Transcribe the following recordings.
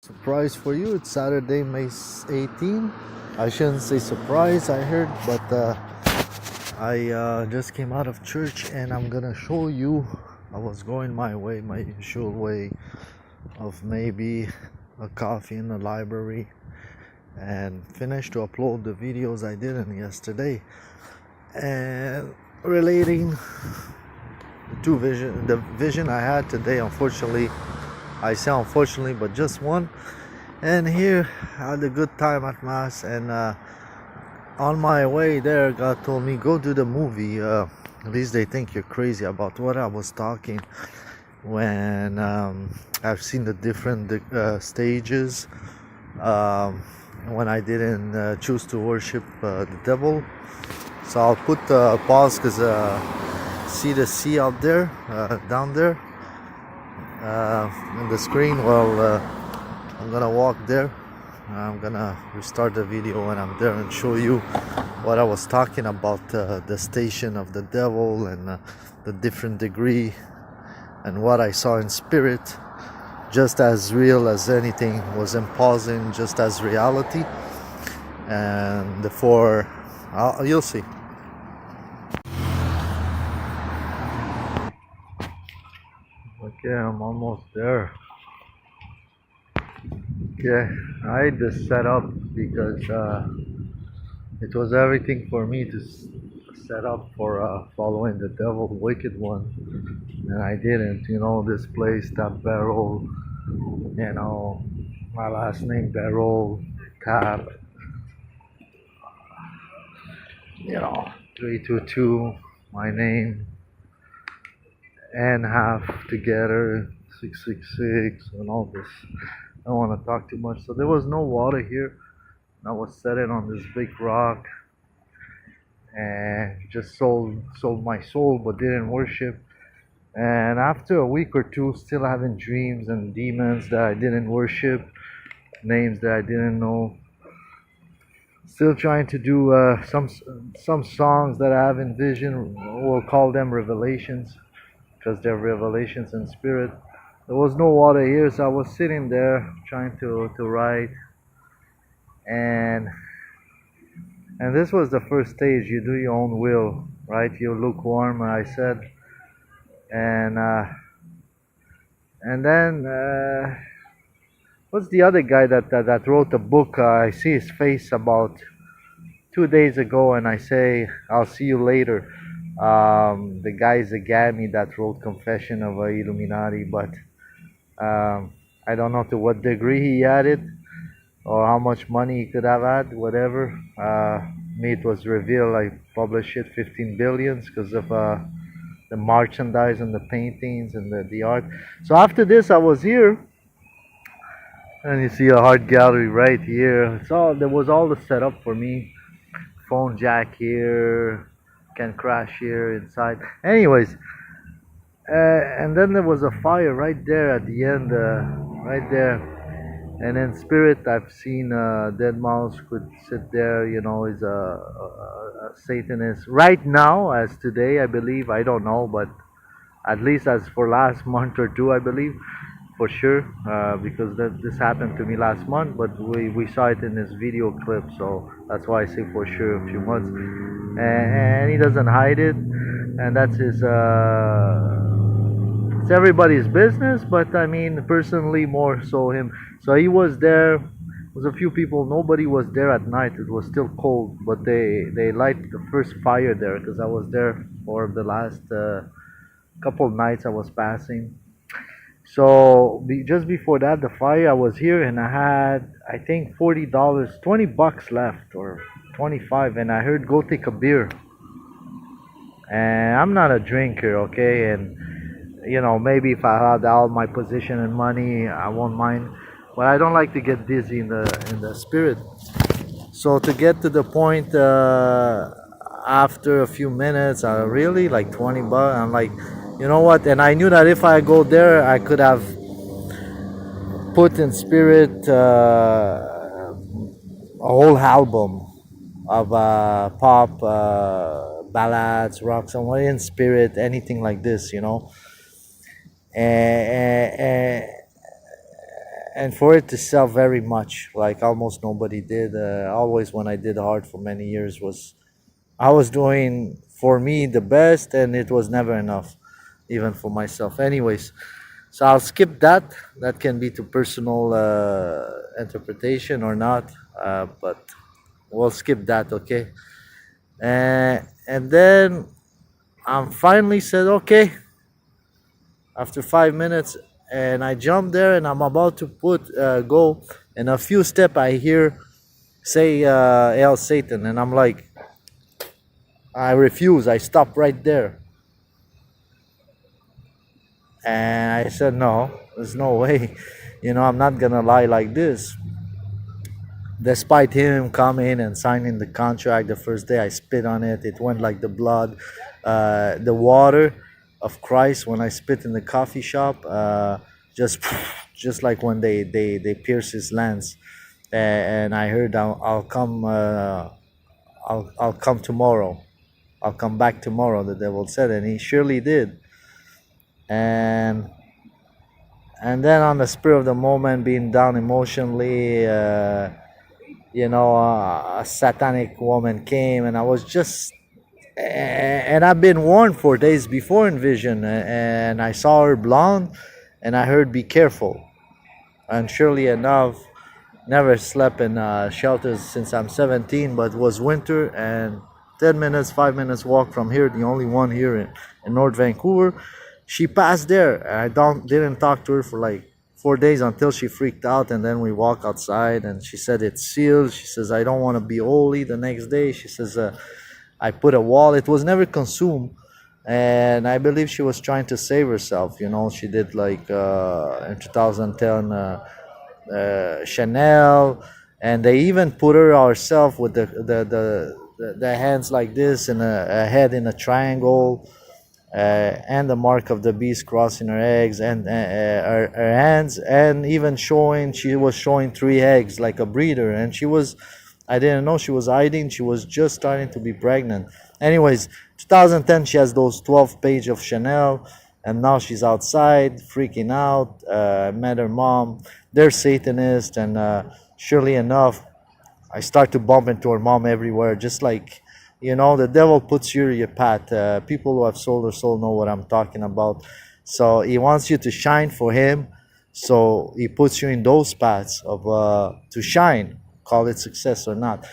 Surprise for you, it's Saturday, May 18. I shouldn't say surprise, I heard, but I just came out of church and I'm gonna show you. I was going my way, my usual way of maybe a coffee in the library, and finished to upload the videos I did in yesterday and relating the vision I had today. Unfortunately, I say unfortunately, but just one. And here I had a good time at mass, and on my way there, God told me go do the movie. At least they think you're crazy about what I was talking when I've seen the different stages when I didn't choose to worship the devil. So I'll put pause because see the sea out there, down there on the screen. Well, I'm gonna walk there. I'm gonna restart the video when I'm there and show you what I was talking about, the station of the devil and the different degree and what I saw in spirit, just as real as anything was imposing, just as reality. And therefore, you'll see. Okay, I'm almost there. Okay, I had this set up because it was everything for me to set up for following the devil, wicked one, and I didn't. You know, this place, that barrel, you know, my last name, barrel, tab, you know, 322, my name, and half together, 666, and all this. I don't want to talk too much. So there was no water here. I was sitting on this big rock and just sold my soul, but didn't worship. And after a week or two, still having dreams and demons that I didn't worship, names that I didn't know. Still trying to do some songs that I have in vision. We'll call them revelations because they're revelations in spirit. There was no water here, so I was sitting there trying to write, and this was the first stage. You do your own will, right? You're lukewarm, I said, and then what's the other guy that wrote the book? I see his face about 2 days ago, and I say I'll see you later. The guy Zagami that wrote Confession of a Illuminati, but I don't know to what degree he added or how much money he could have had, whatever. Me, it was revealed I published it 15 billions because of the merchandise and the paintings and the art. So after this, I was here, and you see a art gallery right here. So there was all the setup for me. Phone jack here, can crash here inside. Anyways, and then there was a fire right there at the end, right there. And in spirit, I've seen dead mouse could sit there. You know, is a Satanist right now, as today, I believe. I don't know, but at least as for last month or two, I believe, for sure, because this happened to me last month. But we saw it in this video clip, so that's why I say for sure a few months. And he doesn't hide it, and that's his. It's everybody's business, but I mean, personally, more so him. So he was there. There was a few people. Nobody was there at night. It was still cold, but they light the first fire there because I was there for the last couple nights I was passing. So just before that, the fire, I was here and I had, I think, $40, $20 left or 25, and I heard go take a beer. And I'm not a drinker, okay, and you know, maybe if I had all my position and money, I won't mind. But I don't like to get dizzy in the spirit. So to get to the point, after a few minutes, I really like $20. I'm like, you know what? And I knew that if I go there, I could have put in spirit a whole album of pop, ballads, rock, somewhere in spirit, anything like this, you know. And, and for it to sell very much, like almost nobody did. Always when I did art for many years was I was doing for me the best, and it was never enough, even for myself. Anyways, so I'll skip that. That can be to personal interpretation or not, but we'll skip that, okay? And then I finally said, okay, after 5 minutes, and I jumped there, and I'm about to go, and a few step I hear say El Satan, and I'm like, I refuse. I stop right there, and I said, no, there's no way, I'm not gonna lie like this. Despite him coming and signing the contract the first day, I spit on it. It went like the blood, the water of Christ when I spit in the coffee shop. Just, just like when they pierce his lance. And I heard I'll come. I'll come tomorrow. I'll come back tomorrow. The devil said, and he surely did. And then on the spur of the moment, being down emotionally. A satanic woman came, and I was just, and I've been warned for days before in vision, and I saw her blonde, and I heard be careful. And surely enough, never slept in shelters since I'm 17, but it was winter, and 10 minutes, 5 minutes walk from here, the only one here in North Vancouver. She passed there. I didn't talk to her for like 4 days until she freaked out, and then we walk outside, and she said it's sealed. She says I don't want to be holy the next day. She says I put a wall. It was never consumed, and I believe she was trying to save herself. She did like in 2010 Chanel, and they even put her herself with the hands like this and a head in a triangle. And the mark of the beast crossing her eggs, and her hands, and even she was showing 3 eggs like a breeder, and I didn't know she was hiding. She was just starting to be pregnant. Anyways, 2010 she has those 12 page of Chanel, and now she's outside freaking out. Met her mom. They're Satanists, and surely enough, I start to bump into her mom everywhere, just like, the devil puts you in your path. People who have sold their soul know what I'm talking about. So he wants you to shine for him. So he puts you in those paths of to shine, call it success or not.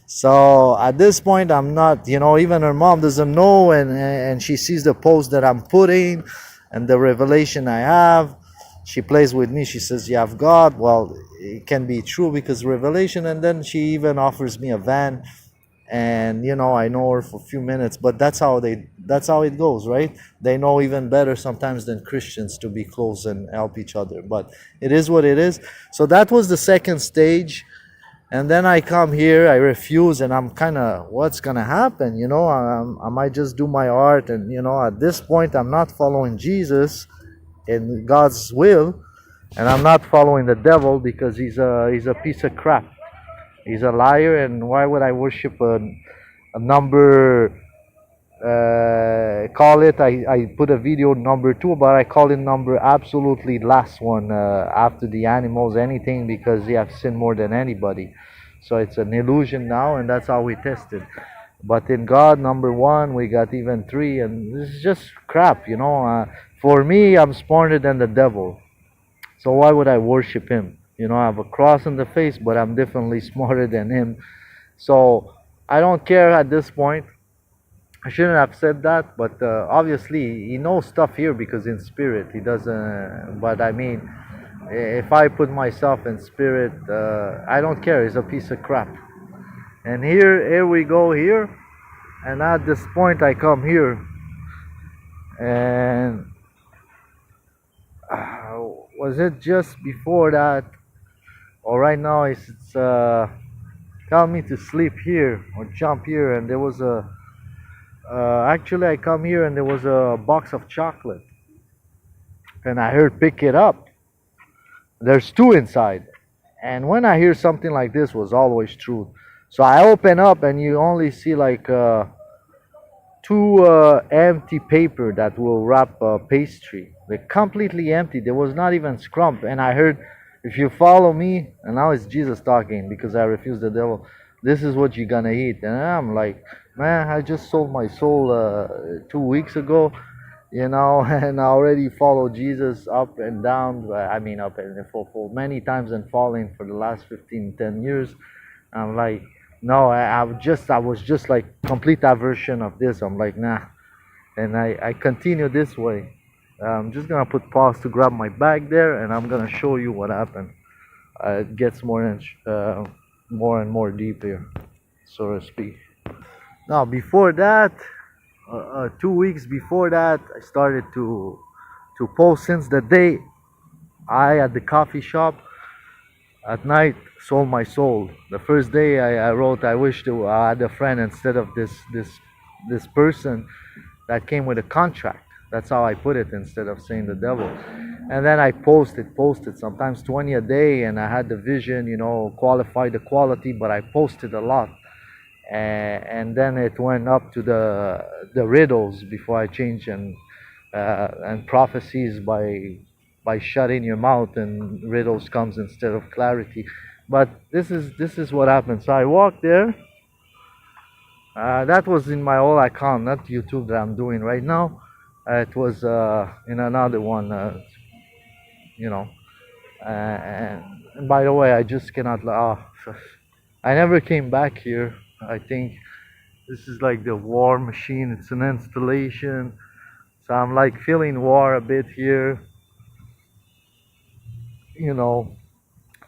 So at this point, I'm not, even her mom doesn't know, and she sees the post that I'm putting and the revelation I have. She plays with me. She says, you have God. Well, it can be true because revelation. And then she even offers me a van. And I know her for a few minutes, but that's how it goes, right? They know even better sometimes than Christians to be close and help each other, but it is what it is. So that was the second stage, and then I come here, I refuse, and I'm kind of, what's gonna happen? I might just do my art, and at this point I'm not following Jesus in God's will, and I'm not following the devil because he's a piece of crap. He's a liar, and why would I worship a number? Call it. I put a video number 2, but I call it number absolutely last one after the animals, anything, because they have sinned more than anybody. So it's an illusion now, and that's how we test it. But in God, number 1, we got even 3, and this is just crap, For me, I'm smarter than the devil. So why would I worship him? I have a cross in the face, but I'm definitely smarter than him. So I don't care at this point. I shouldn't have said that, but obviously he knows stuff here because in spirit he doesn't. But I mean, if I put myself in spirit, I don't care. He's a piece of crap. And here we go here, and at this point I come here, and was it just before that? Or right now it's telling me to sleep here or jump here, and there was actually I come here and there was a box of chocolate, and I heard pick it up. There's 2 inside, and when I hear something like this was always true. So I open up, and you only see like 2 empty paper that will wrap pastry. They're completely empty. There was not even scrump, and I heard if you follow me, and now it's Jesus talking because I refuse the devil, this is what you're gonna eat. And I'm like, man, I just sold my soul 2 weeks ago, and I already follow Jesus up and down. I mean, up and for many times and falling for the last 15, 10 years. I'm like, no, I was just like complete aversion of this. I'm like, nah. And I continue this way. I'm just gonna put pause to grab my bag there, and I'm gonna show you what happened. It gets more and more deep here, so to speak. Now, before that, 2 weeks before that, I started to post since the day I at the coffee shop at night sold my soul. The first day I wrote, I wish to I had a friend instead of this person that came with a contract. That's how I put it instead of saying the devil. And then I posted sometimes 20 a day, and I had the vision, qualify the quality, but I posted a lot. And then it went up to the riddles before I changed, and prophecies by shutting your mouth, and riddles comes instead of clarity. But this is what happened. So I walked there. That was in my old account, not YouTube that I'm doing right now. It was in another one, you know. And by the way, I just cannot. I never came back here. I think this is like the war machine. It's an installation. So I'm like feeling war a bit here.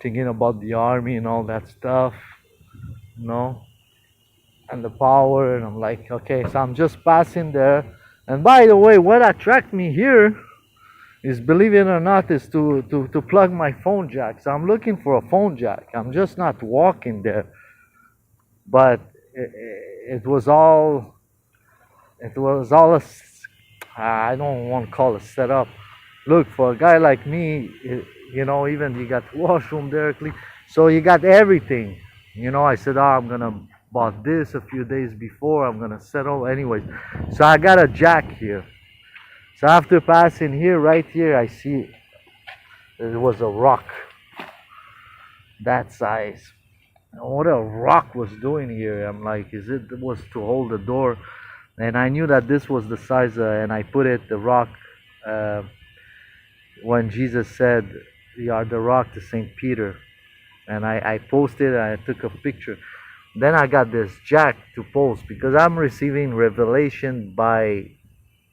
Thinking about the army and all that stuff. And the power, and I'm like, okay, so I'm just passing there. And by the way, what attracted me here is, believe it or not, is to plug my phone jack. So I'm looking for a phone jack. I'm just not walking there. But it was all I don't want to call it setup. Look, for a guy like me, even you got washroom there, clean. So you got everything. I said, I'm gonna bought this a few days before. I'm gonna settle anyways. So I got a jack here. So after passing here, right here, I see there was a rock that size. What a rock was doing here. I'm like, it was to hold the door? And I knew that this was the size, and I put the rock, when Jesus said, "You are the rock," to St. Peter. And I posted, and I took a picture. Then I got this jack to post, because I'm receiving revelation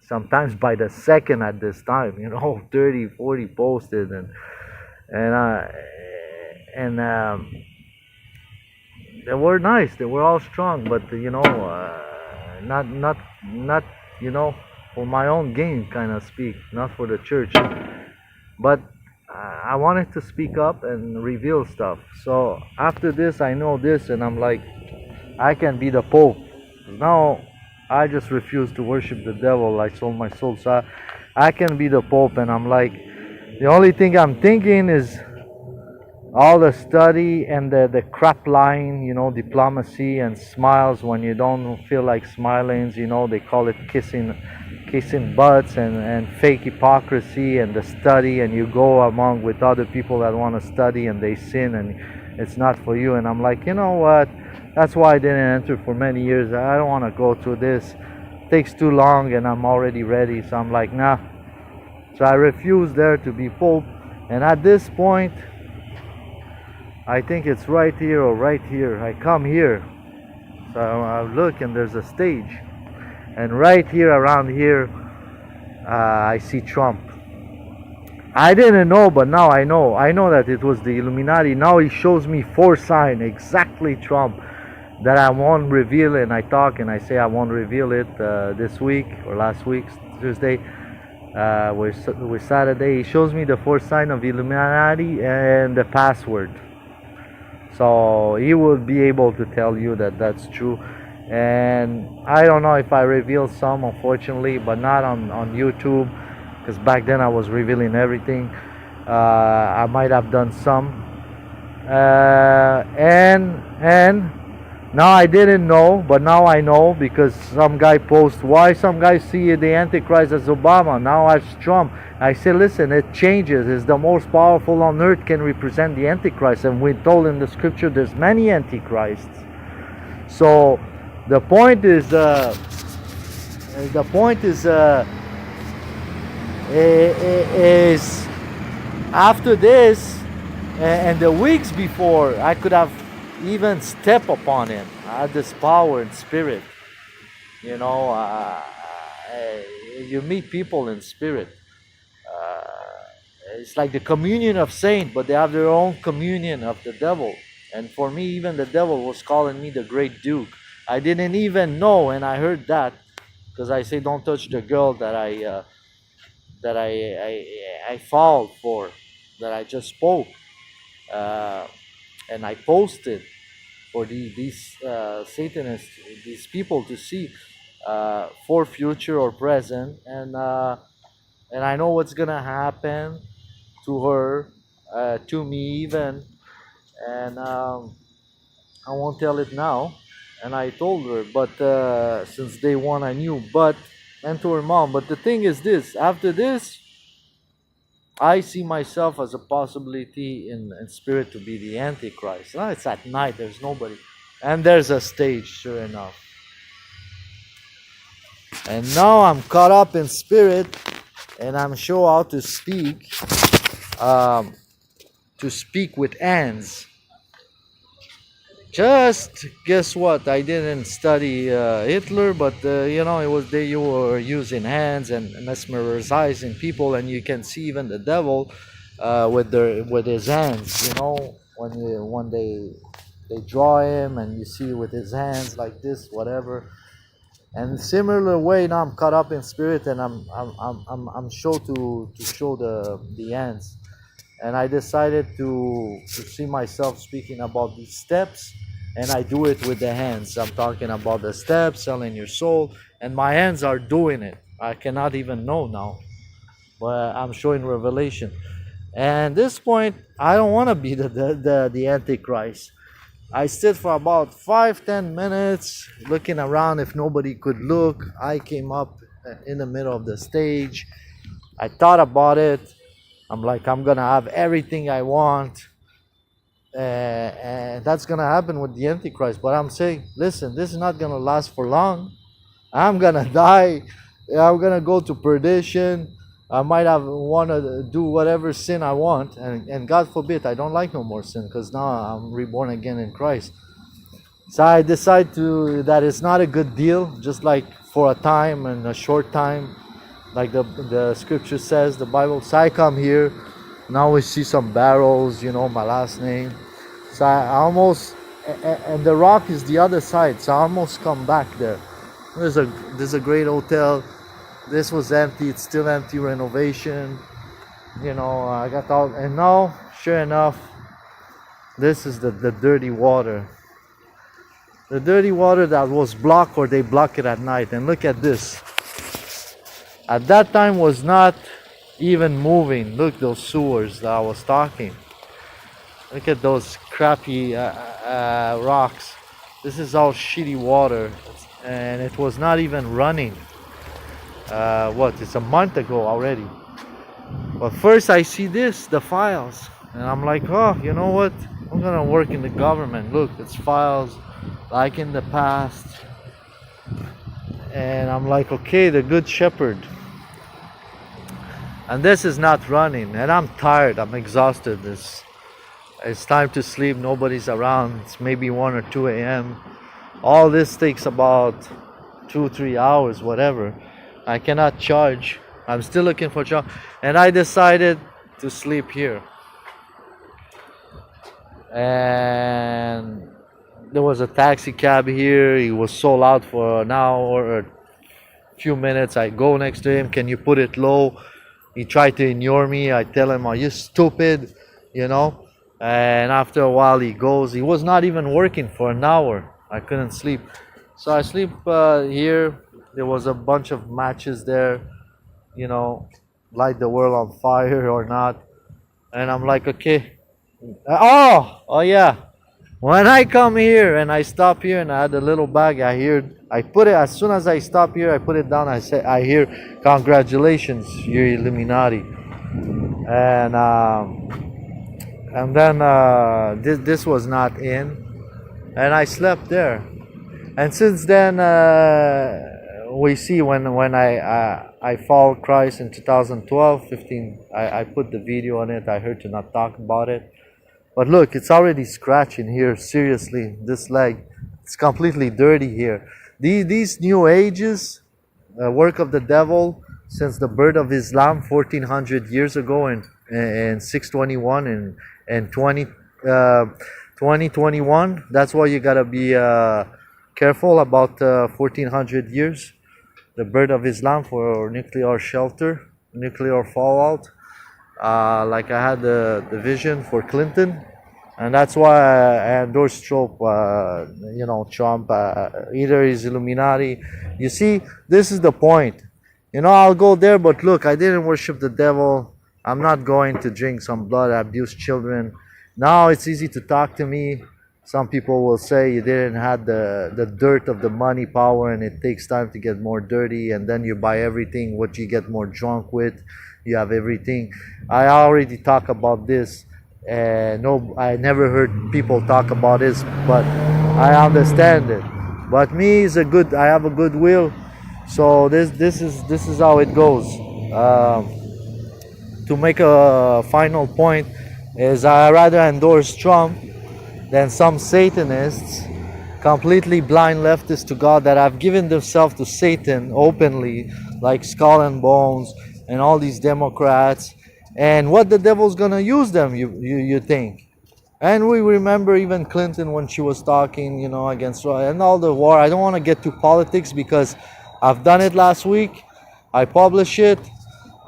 sometimes by the second at this time, 30, 40 posted, and they were nice, they were all strong, but not for my own gain, kind of speak, not for the church, but I wanted to speak up and reveal stuff. So after this, I know this, and I'm like, I can be the Pope. Now I just refuse to worship the devil. I sold my soul, so I can be the Pope. And I'm like, the only thing I'm thinking is all the study and the crap line, diplomacy and smiles when you don't feel like smiling. They call it kissing butts, and fake hypocrisy, and the study, and you go among with other people that want to study, and they sin, and it's not for you. And I'm like, you know what? That's why I didn't enter for many years. I don't want to go through this. It takes too long, and I'm already ready. So I'm like, nah. So I refuse there to be Pope. And at this point, I think it's right here or right here. I come here. So I look, and there's a stage. And right here, around here, I see Trump. I didn't know, but now I know. I know that it was the Illuminati. Now he shows me 4 signs, exactly Trump, that I won't reveal. And I talk, and I say I won't reveal it this week or last week, Tuesday. We're Saturday. He shows me the 4 signs of Illuminati and the password. So he will be able to tell you that that's true. And I don't know if I reveal some, unfortunately, but not on YouTube, because back then I was revealing everything. I might have done some, and Now I didn't know, but now I know because some guy posts why some guys see the Antichrist as Obama. Now as Trump. I say, listen, it changes. It's the most powerful on earth can represent the Antichrist, and we're told in the scripture there's many Antichrists. So the point is, the point is after this and the weeks before, I could have even step upon him. I had this power and spirit. You know, you meet people in spirit. Uh, it's like the communion of saints, but they have their own communion of the devil. And for me, even the devil was calling me the great duke. I didn't even know, and I heard that because I say, don't touch the girl that I fall for, that I just spoke, and I posted for these Satanists, these people to see for future or present, and I know what's gonna happen to her, to me even, and I won't tell it now. And I told her, but since day one I knew, but and to her mom. But the thing is this: after this, I see myself as a possibility in spirit to be the Antichrist. Now it's at night, there's nobody. And there's a stage, sure enough. And now I'm caught up in spirit and I'm sure how um, to speak with hands. Just guess what? I didn't study Hitler, but you know, it was you were using hands and mesmerizing people, and you can see even the devil with his hands. You know, when they draw him, and you see with his hands like this, whatever. And similar way, now I'm caught up in spirit, and I'm sure to show the hands. And I decided to see myself speaking about these steps, and I do it with the hands. I'm talking about the steps, selling your soul, and my hands are doing it. I cannot even know now, but I'm showing revelation. And at this point, I don't want to be the Antichrist. I stood for about 5-10 minutes looking around if nobody could look. I came up in the middle of the stage. I thought about it. I'm like, I'm gonna have everything I want, and that's gonna happen with the Antichrist. But I'm saying, listen, this is not gonna last for long. I'm gonna die. I'm gonna go to perdition. I might have want to do whatever sin I want, and God forbid, I don't like no more sin because now I'm reborn again in Christ. So I decide that it's not a good deal, just like for a time and a short time. Like the scripture says, the Bible. So I come here, now we see some barrels, you know, my last name. So I almost, and the rock is the other side, so I almost come back there. There's a great hotel. This was empty, it's still empty, renovation. You know, I got all, and now, sure enough, this is the dirty water. The dirty water that was blocked, or they block it at night. And look at this. At that time was not even moving. Look, those sewers that I was talking. Look at those crappy rocks. This is all shitty water, and it was not even running. It's a month ago already. But first I see the files, and I'm like, oh, you know what? I'm gonna work in the government. Look, it's files like in the past. And I'm like, okay, the good shepherd. And this is not running, and I'm tired, I'm exhausted. It's time to sleep, nobody's around. It's maybe 1 or 2 a.m. All this takes about 2-3 hours, whatever. I cannot charge. I'm still looking for charge, and I decided to sleep here. And there was a taxi cab here. He was sold out for an hour or a few minutes. I go next to him. Can you put it low? He tried to ignore me. I tell him, are you stupid? You know? And after a while he goes. He was not even working for an hour. I couldn't sleep. So I sleep here. There was a bunch of matches there. You know, light the world on fire or not. And I'm like, okay. Oh yeah. When I come here and I stop here and I had a little bag, I put it, as soon as I stop here, I put it down. I hear, congratulations, you're Illuminati. And then this was not in, and I slept there. And since then, we see when I followed Christ in 2012, 15. I put the video on it. I heard to not talk about it. But look, it's already scratching here. Seriously, this leg, it's completely dirty here. These new ages, work of the devil since the birth of Islam 1400 years ago in 621 and 2021. That's why you gotta be careful about 1400 years, the birth of Islam, for nuclear shelter, nuclear fallout. Like I had the vision for Clinton, and that's why I endorse Trump. Trump. Either he's Illuminati. You see, this is the point. I'll go there, but look, I didn't worship the devil. I'm not going to drink some blood, abuse children. Now it's easy to talk to me. Some people will say you didn't have the dirt of the money, power, and it takes time to get more dirty, and then you buy everything, what you get more drunk with. You have everything. I already talk about this, and no, I never heard people talk about this, but I understand it. But me is I have a good will, so this is how it goes. To make a final point, is I rather endorse Trump than some Satanists, completely blind leftists to God, that have given themselves to Satan openly, like Skull and Bones and all these Democrats. And what the devil's gonna use them, you think? And we remember even Clinton when she was talking, against Russia and all the war. I don't want to get to politics because I've done it last week. I publish it,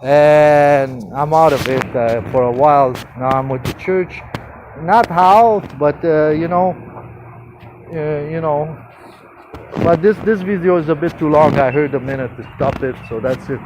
and I'm out of it for a while. Now I'm with the church, not out, but you know. But this video is a bit too long. I heard a minute to stop it, so that's it.